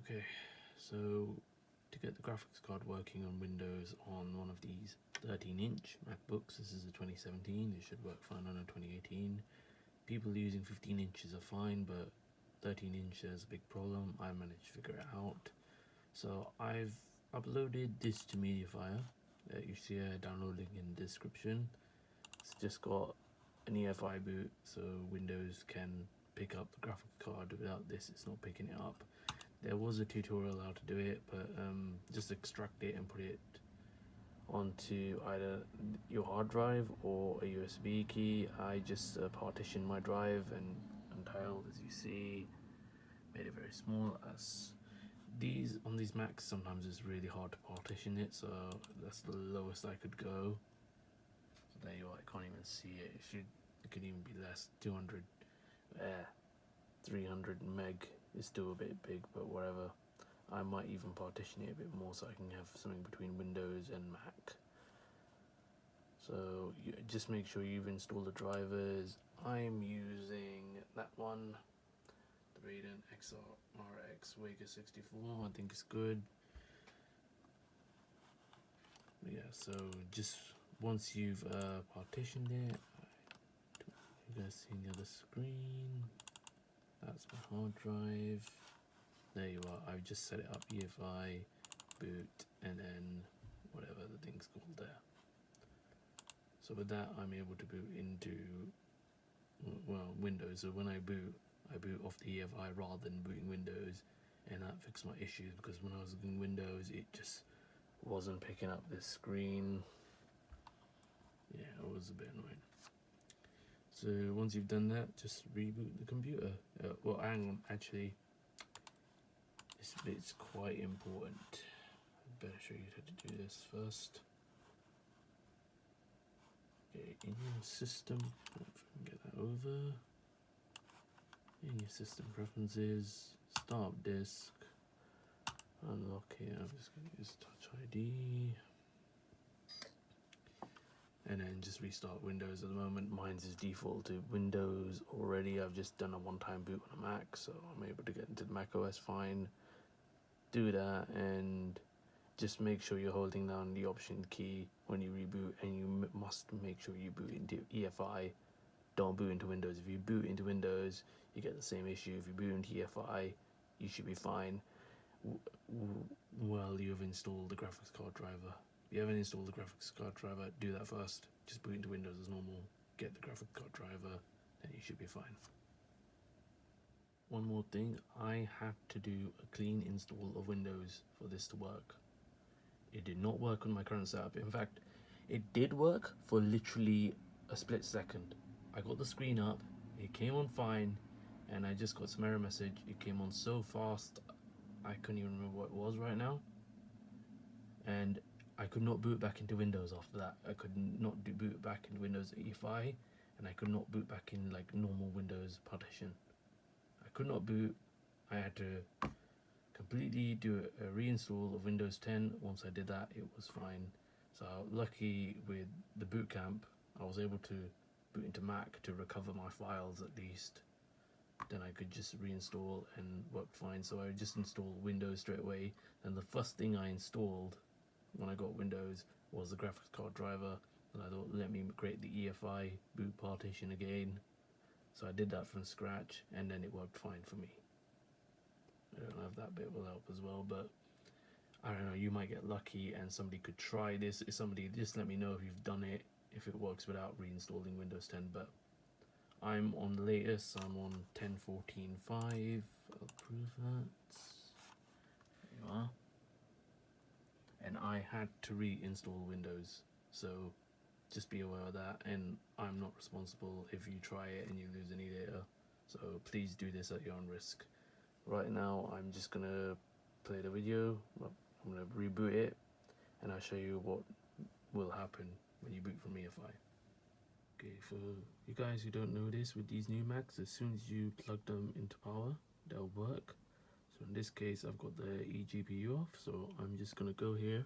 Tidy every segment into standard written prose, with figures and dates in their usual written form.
Okay, so to get the graphics card working on Windows on one of these 13-inch MacBooks, this is a 2017, it should work fine on a 2018. People using 15 inches are fine, but 13 inches is a big problem. I managed to figure it out. So I've uploaded this to Mediafire. You see a download link in the description. It's just got an EFI boot, so Windows can pick up the graphics card. Without this, it's not picking it up. There was a tutorial how to do it, but just extract it and put it onto either your hard drive or a USB key. I just partitioned my drive and untiled, as you see, made it very small. As these on these Macs, sometimes it's really hard to partition it, so that's the lowest I could go. So there you are. I can't even see it. It could even be less. 200, 300 meg is still a bit big, but whatever. I might even partition it a bit more so I can have something between Windows and Mac. So you just make sure you've installed the drivers. I'm using that one, the Radeon XRX Vega 64. I think it's good. Yeah, so just once you've partitioned it, you guys see the other screen. That's my hard drive. There you are. I've just set it up, EFI, boot, and then whatever the thing's called there. So with that, I'm able to boot into, well, Windows. So when I boot off the EFI rather than booting Windows, and that fixed my issues, because when I was doing Windows, it just wasn't picking up this screen. Yeah, it was a bit annoying. So once you've done that, just reboot the computer. Well, hang on, actually, this bit's quite important. I'd better show you how to do this first. Okay, in your system, get that over. In your system preferences, start disk, unlock here. I'm just going to use Touch ID. And then just restart Windows. At the moment, mine's is default to Windows already. I've just done a one-time boot on a Mac, so I'm able to get into the Mac OS fine. Do that, and just make sure you're holding down the Option key when you reboot, and you must make sure you boot into EFI. Don't boot into Windows. If you boot into Windows, you get the same issue. If you boot into EFI, you should be fine. Well, you have installed the graphics card driver. If you haven't installed the graphics card driver, do that first. Just boot into Windows as normal, get the graphics card driver, and you should be fine. One more thing, I had to do a clean install of Windows for this to work. It did not work on my current setup. In fact, it did work for literally a split second. I got the screen up, it came on fine, and I just got some error message. It came on so fast, I couldn't even remember what it was right now. And I could not boot back into Windows after that. I could not boot back into Windows EFI, and I could not boot back in like normal Windows partition. I could not boot. I had to completely do a reinstall of Windows 10. Once I did that, it was fine. So lucky with the Bootcamp, I was able to boot into Mac to recover my files at least. Then I could just reinstall and work fine. So I just installed Windows straight away. And the first thing I installed when I got Windows was the graphics card driver, and I thought, let me create the EFI boot partition again. So I did that from scratch, and then it worked fine for me. I don't know if that bit will help as well, but I don't know, you might get lucky and somebody could try this. If somebody, just let me know if you've done it, if it works without reinstalling Windows 10. But I'm on the latest, I'm on 10.14.5. I'll prove that. There you are. And I had to reinstall Windows, so just be aware of that, and I'm not responsible if you try it and you lose any data, so please do this at your own risk. Right now I'm just gonna play the video. I'm gonna reboot it and I'll show you what will happen when you boot from EFI. Okay, for you guys who don't know this, with these new Macs, as soon as you plug them into power, they'll work. So in this case, I've got the eGPU off, so I'm just gonna go here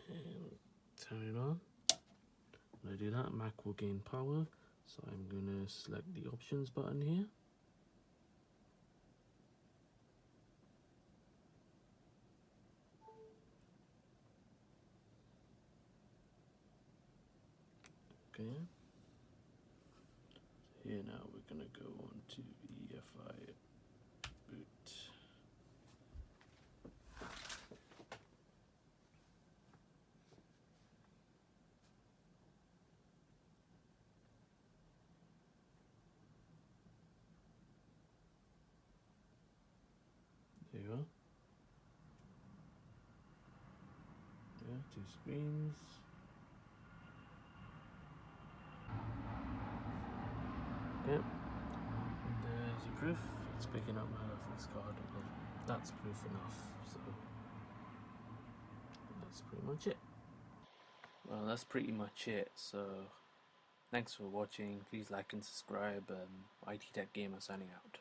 and turn it on. When I do that, Mac will gain power. So I'm gonna select the options button here. Okay. Here now we're gonna go on to EFI boot. There you go. Yeah, 2 screens. Yep. And there's your proof. It's picking up my graphics card. Well, that's proof enough. So that's pretty much it. Well, that's pretty much it. So thanks for watching. Please like and subscribe. IT Tech Gamer signing out.